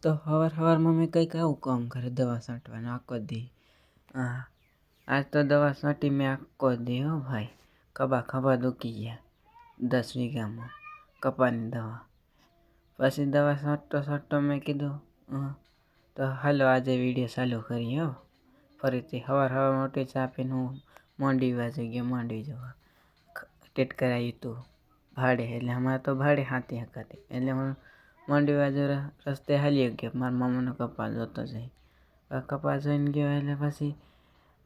તો સવાર મેં કંઈક આવું કામ કરે દવા છાંટવાનું આખો દી. હા, આજ તો દવા છાંટી મેં આખો દી હો ભાઈ. ખભા દુખી ગયા 10 વીઘામાં કપાની દવા. પછી દવા છાંટતો મેં કીધું તો હાલો આજે વિડીયો ચાલુ કરીએ હો. ફરીથી સવાર ઉઠી ચા પીને હું માંડવી બાજુ ગયો. માંડવી જોવા ટેટકર આવ્યું હતું ભાડે, એટલે અમારે તો ભાડે હાથી હકાતી, એટલે હું માંડવી બાજુ રસ્તે હાલ્યો ગયો. મારા મામાનો કપા જોતો જાય. કપા જોઈને ગયો એટલે પછી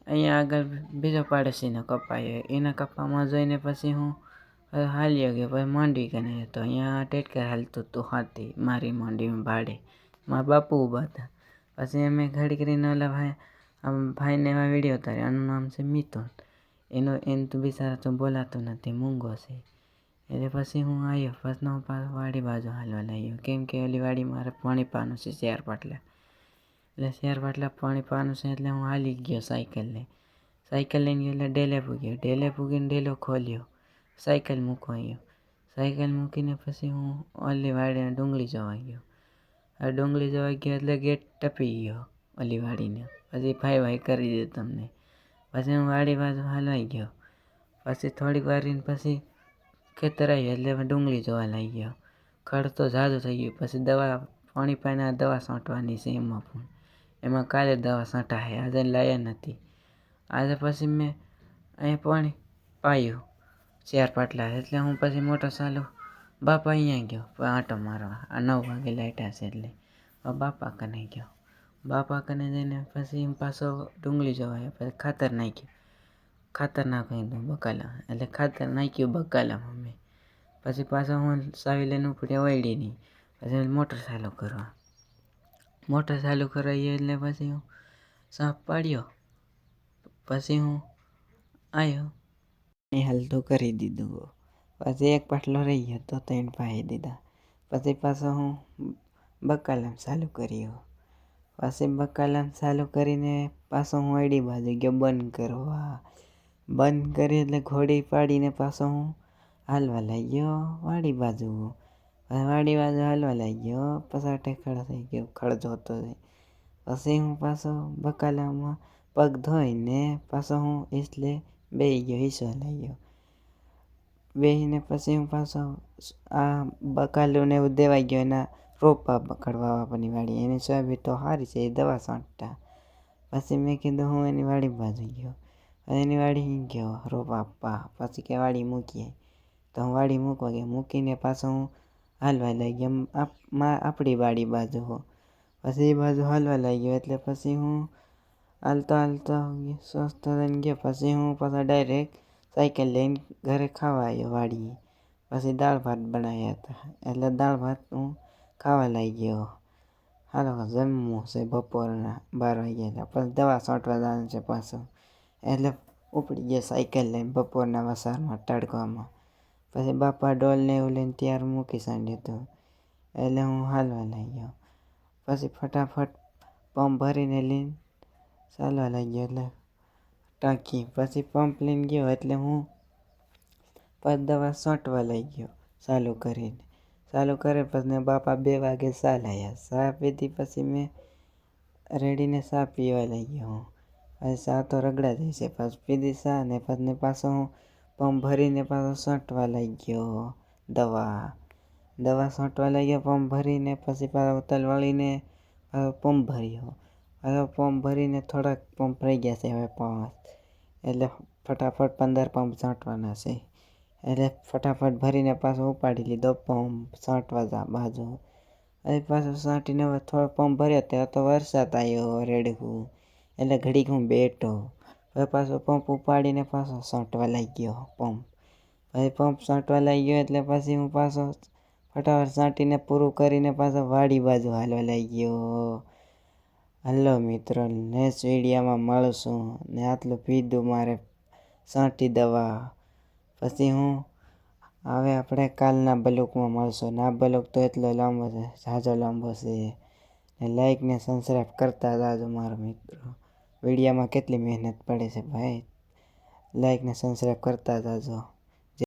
અહીંયા આગળ બીજો પાડોશીનો કપા આવ્યો. એના કપામાં જોઈને પછી હું હાલ્યો ગયો. પછી માંડવી કને હતો, અહીંયા ટેટકર હાલતું હતું હાથી મારી માંડવીમાં ભાડે. મારા બાપુ ઊભા હતા. પછી અમે ઘડી કરીને ઓલા ભાઈને એમાં વિડીયો ઉતાર્યો. આનું નામ છે મિથુન. એને તો બિચારા તો બોલાતું નથી, મૂંગો છે. એટલે પછી હું આવ્યો. પછી હું વાડી બાજુ હાલવા લાગ્યો, કેમ કે ઓલી વાડી મારે પાણી પાવાનું છે 4 પાટલા. એટલે 4 પાટલા પાણી પાવાનું છે એટલે હું હાલી ગયો સાયકલ લઈને ગયો. એટલે ડેલે પૂગ્યો. ડેલે પૂગીને ડેલો ખોલ્યો, સાયકલ મૂકવા ગયો. સાયકલ મૂકીને પછી હું ઓલી વાડીને ડુંગળી જોવા ગયો. આ ડુંગળી જોવા ગયો એટલે ગેટ ટપી ગયો ઓલી વાડીને. પછી ભાઈ કરી દે તમને. પછી હું વાડી બાજુ હાલવાઈ ગયો. પછી થોડીક વાર રહીને પછી ખેતર આવ્યું એટલે ડુંગળી જોવા લાગ્યો. ખડ તો ઝાઝું થઈ ગયું. પછી પાણી પાઈને દવા છાંટવાની છે એમાં કાલે દવા છાંટાય, આજે લાયા નથી. આજે પછી મેં અહીંયા પાણી પાયું 4 પાટલા. એટલે હું પછી મોટર ચાલુ બાપા અહીંયા ગયો આંટો મારવા. આ 9 વાગે લાઈટ હશે એટલે બાપા કને ગયો. બાપા કને જઈને પછી પાછો ડુંગળી જોવા. પછી ખાતર નાખ્યું બકાલા, એટલે ખાતર નાખ્યું બકાલામાં મેં. પછી પાછો હું ચાવી લઈને ઉપડ્યા વાયડીની. પછી મોટર ચાલુ કરવા એટલે પછી હું સાફ પાડ્યો. પછી હું આવ્યો, હાલતું કરી દીધું. પછી એક પાટલો રહી ગયો તો 3 પાઈ દીધા. પછી પાછો હું બકાલામ ચાલુ કર્યો. પછી બકાલામ ચાલુ કરીને પાછો હું વાડી બાજુ ગયો બંધ કરવા. બંધ કરી એટલે ઘોડી પાડીને પાછો હું હાલવા લાગ્યો વાડી બાજુ. હાલવા લાગ્યો. પછી ટેકડો થઈ ગયો, ખડ જોતો જાય. પછી હું પાછો બકાલામાં પગ ધોઈને પાછો હું એટલે બેસી ગયો, હિસવા લાગ્યો. બેસીને પછી હું પાછો આ બકાલું ને એવું દેવાઈ ગયો. એના રોપા પકડવા બાપાની વાડી, એની સોયાબીન તો સારી છે, એ દવા છાંટતા. પછી મેં કીધું હું એની વાડી બાજુ ગયો. એની વાડી ગયો રોપા આપવા. પછી કે વાડી મૂકીએ, તો હું વાડી મૂકવા ગયો. મૂકીને પાછો હું હાલવા લાગ્યો આપણી વાડી બાજુ. પછી એ બાજુ હાલવા લાગ્યો એટલે પછી હું હાલતો સ્વસ્થ થઈને ગયો. પછી હું પાછા ડાયરેક્ટ સાયકલ લઈને ઘરે ખાવા આવ્યો વાડીએ. પછી દાળ ભાત બનાવ્યા હતા એટલે દાળ ભાત હું ખાવા લાગ્યો. હાલો જમવું છે બપોરના 12 વાગ્યા. પછી દવા છાંટવા જવાનું છે પાછું, એટલે ઉપડી ગયા સાયકલ લઈને બપોરના વસારમાં તડકામાં. પછી બાપા ડોલને એવું લઈને ત્યાર મૂકી સાંડ્યું હતું, એટલે હું હાલવા લાગ્યો. પછી ફટાફટ પંપ ભરીને લઈને ચાલવા લાગ્યો એટલે ટાંકી. પછી પંપ લઈને ગયો એટલે હું પછી દવા છાંટવા લાગ્યો ચાલુ કરી. પછી બાપા 2 વાગે ચા લાવ્યા. ચા પીધી. પછી મેં રેડીને ચા પીવા લાગ્યો હું. પછી ચા તો રગડા જાય છે. પછી પીધી ચા ને પછી પાછો હું પંપ ભરીને પાછો છાંટવા લાગ્યો દવા છાંટવા લાગ્યો પંપ ભરીને. પછી પાછો ઉતલ વાળીને પાછો પંપ ભર્યો. પંપ ભરીને થોડાક પંપ રહી ગયા છે હવે 5, એટલે ફટાફટ 15 પંપ છાંટવાના છે. એટલે ફટાફટ ભરીને પાછો ઉપાડી લીધો પંપ છાંટવા બાજુ. પછી પાછો છાંટીને હવે થોડો પંપ ભર્યો ત્યાં તો વરસાદ આવ્યો રેડકું, એટલે ઘડીક હું બેઠો. હવે પાછો પંપ ઉપાડીને પાછો છાંટવા લાગ્યો પંપ. પછી પંપ છાંટવા લાગ્યો એટલે પછી હું પાછો ફટાફટ છાંટીને પૂરું કરીને પાછો વાડી બાજુ હાલવા લાગ્યો. હલો મિત્રો, નેક્સ્ટ વિડીયોમાં મળશું. ને આટલું પીધું મારે છાંટી દવા. પછી હું હવે આપણે કાલના બ્લોગમાં મળશું. ને આ બ્લોગ તો એટલો લાંબો છે, ઝાઝો લાંબો છે. ને લાઈક ને સબસ્ક્રાઈબ કરતા જાજો મારા મિત્રો. વિડીયોમાં કેટલી મહેનત પડે છે ભાઈ, લાઈક ને સબસ્ક્રાઈબ કરતા જાજો.